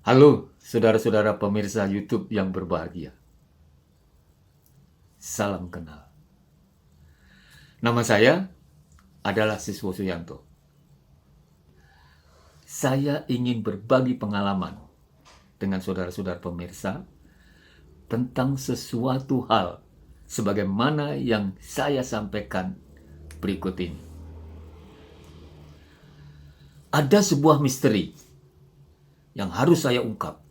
Halo, saudara-saudara pemirsa YouTube yang berbahagia. Salam kenal. Nama saya adalah Siswo Suyanto. Saya ingin berbagi pengalaman dengan saudara-saudara pemirsa tentang sesuatu hal sebagaimana yang saya sampaikan berikut ini. Ada sebuah misteri yang harus saya ungkap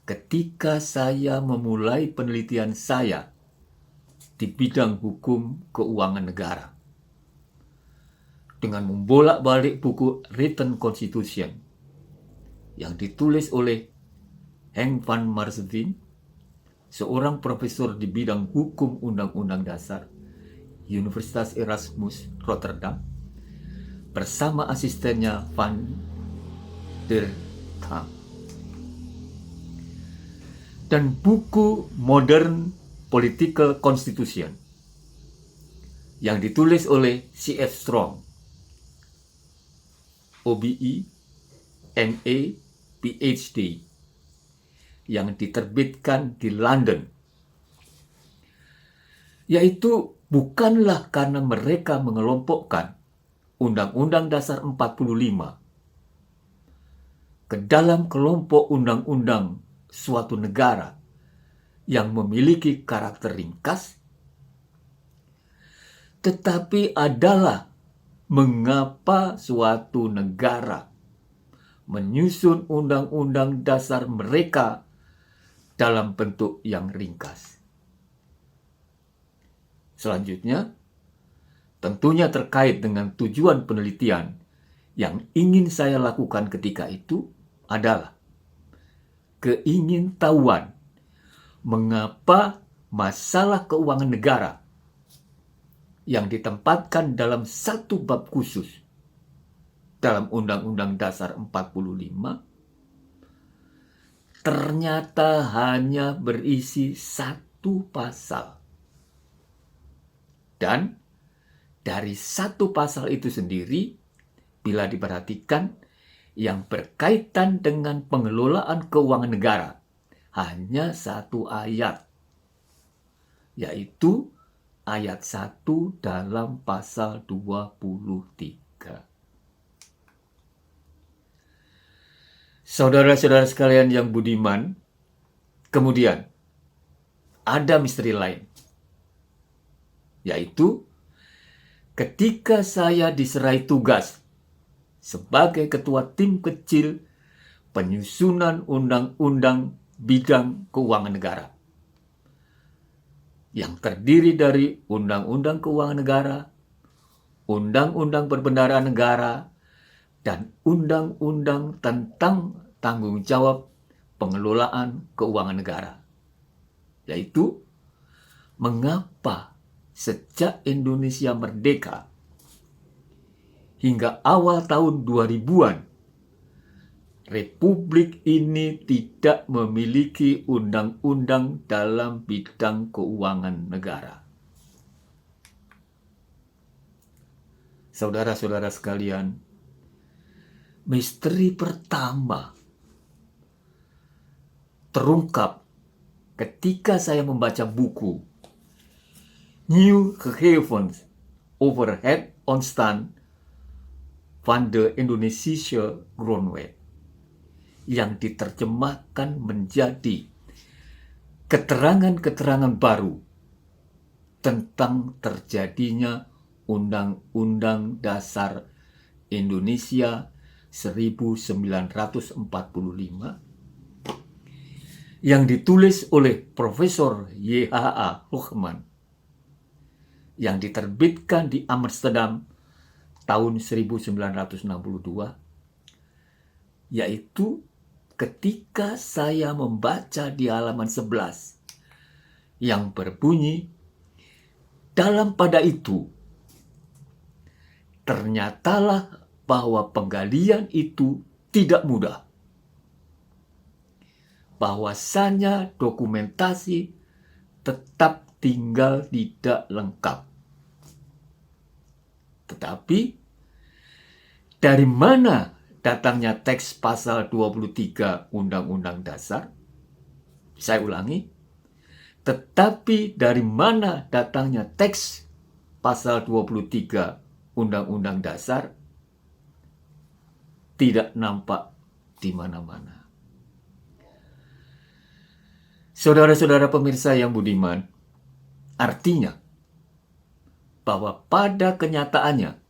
ketika saya memulai penelitian saya di bidang hukum keuangan negara dengan membolak-balik buku Written Constitution yang ditulis oleh Henk van Marsden, seorang profesor di bidang hukum undang-undang dasar Universitas Erasmus Rotterdam, bersama asistennya Van der Kam, dan buku Modern Political Constitution yang ditulis oleh C.F. Strong, OBE, MA, PhD, yang diterbitkan di London. Yaitu bukanlah karena mereka mengelompokkan Undang-Undang Dasar 45 ke dalam kelompok undang-undang suatu negara yang memiliki karakter ringkas, tetapi adalah mengapa suatu negara menyusun undang-undang dasar mereka dalam bentuk yang ringkas. Selanjutnya, tentunya terkait dengan tujuan penelitian yang ingin saya lakukan ketika itu adalah keingintahuan mengapa masalah keuangan negara yang ditempatkan dalam satu bab khusus dalam Undang-Undang Dasar 45 ternyata hanya berisi satu pasal. Dan dari satu pasal itu sendiri, bila diperhatikan, yang berkaitan dengan pengelolaan keuangan negara hanya satu ayat, yaitu ayat 1 dalam pasal 23. Saudara-saudara sekalian yang budiman, kemudian ada misteri lain, yaitu ketika saya diserai tugas sebagai ketua tim kecil penyusunan undang-undang bidang keuangan negara yang terdiri dari undang-undang keuangan negara, undang-undang perbendaharaan negara, dan undang-undang tentang tanggung jawab pengelolaan keuangan negara. Yaitu, mengapa sejak Indonesia merdeka hingga awal tahun 2000-an, Republik ini tidak memiliki undang-undang dalam bidang keuangan negara. Saudara-saudara sekalian, misteri pertama terungkap ketika saya membaca buku New Gegevens over het ontstaan van de Indonesische Grondwet, yang diterjemahkan menjadi keterangan-keterangan baru tentang terjadinya Undang-Undang Dasar Indonesia 1945 yang ditulis oleh Profesor Y.H.A. Hochman, yang diterbitkan di Amsterdam tahun 1962, yaitu ketika saya membaca di halaman 11 yang berbunyi, dalam pada itu ternyatalah bahwa penggalian itu tidak mudah, bahwasanya dokumentasi tetap tinggal tidak lengkap. Tetapi dari mana datangnya teks pasal 23 Undang-Undang Dasar? Saya ulangi, tetapi dari mana datangnya teks pasal 23 Undang-Undang Dasar? Tidak nampak di mana-mana. Saudara-saudara pemirsa yang budiman, artinya bahwa pada kenyataannya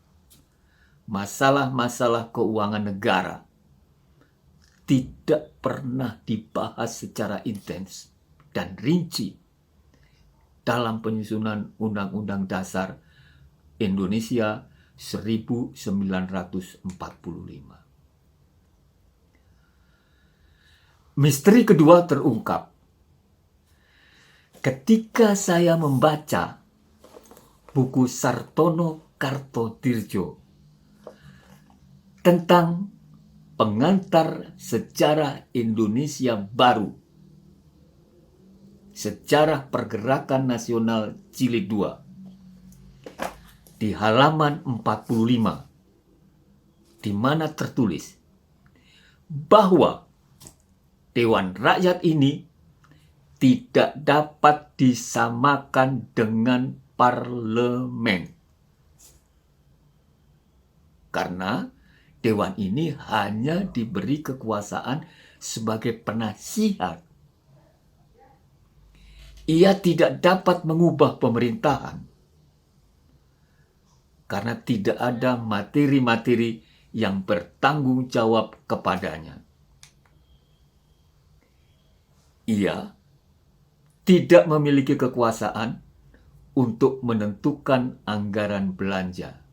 masalah-masalah keuangan negara tidak pernah dibahas secara intens dan rinci dalam penyusunan Undang-Undang Dasar Indonesia 1945. Misteri kedua terungkap ketika saya membaca buku Sartono Kartodirjo tentang pengantar sejarah Indonesia baru, Sejarah Pergerakan Nasional Jilid 2, di halaman 45, di mana tertulis bahwa Dewan Rakyat ini tidak dapat disamakan dengan parlemen. Karena Dewan ini hanya diberi kekuasaan sebagai penasihat. Ia tidak dapat mengubah pemerintahan karena tidak ada materi-materi yang bertanggung jawab kepadanya. Ia tidak memiliki kekuasaan untuk menentukan anggaran belanja.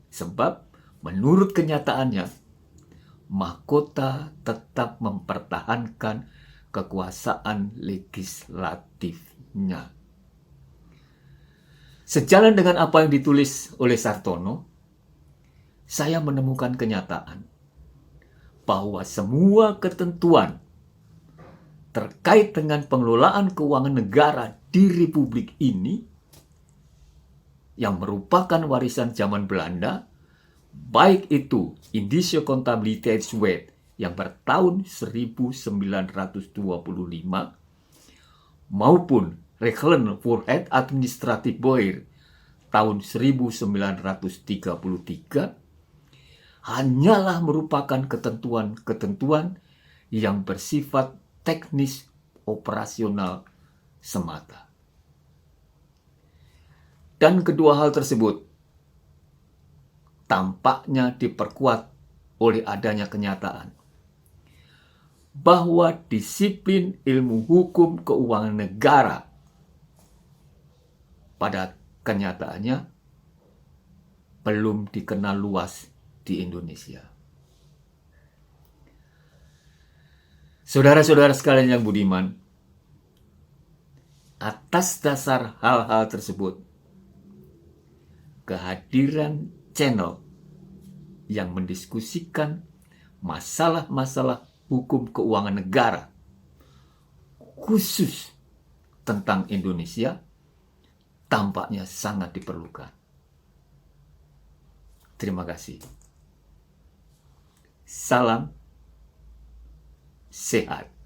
Sebab menurut kenyataannya, mahkota tetap mempertahankan kekuasaan legislatifnya. Sejalan dengan apa yang ditulis oleh Sartono, saya menemukan kenyataan bahwa semua ketentuan terkait dengan pengelolaan keuangan negara di Republik ini yang merupakan warisan zaman Belanda, baik itu Indische Contabiliteitswet yang bertahun 1925 maupun Regeln voor het Administratief Beheer tahun 1933 hanyalah merupakan ketentuan-ketentuan yang bersifat teknis operasional semata. Dan kedua hal tersebut tampaknya diperkuat oleh adanya kenyataan bahwa disiplin ilmu hukum keuangan negara pada kenyataannya belum dikenal luas di Indonesia. Saudara-saudara sekalian yang budiman, atas dasar hal-hal tersebut, kehadiran channel yang mendiskusikan masalah-masalah hukum keuangan negara, khusus tentang Indonesia, tampaknya sangat diperlukan. Terima kasih. Salam sehat.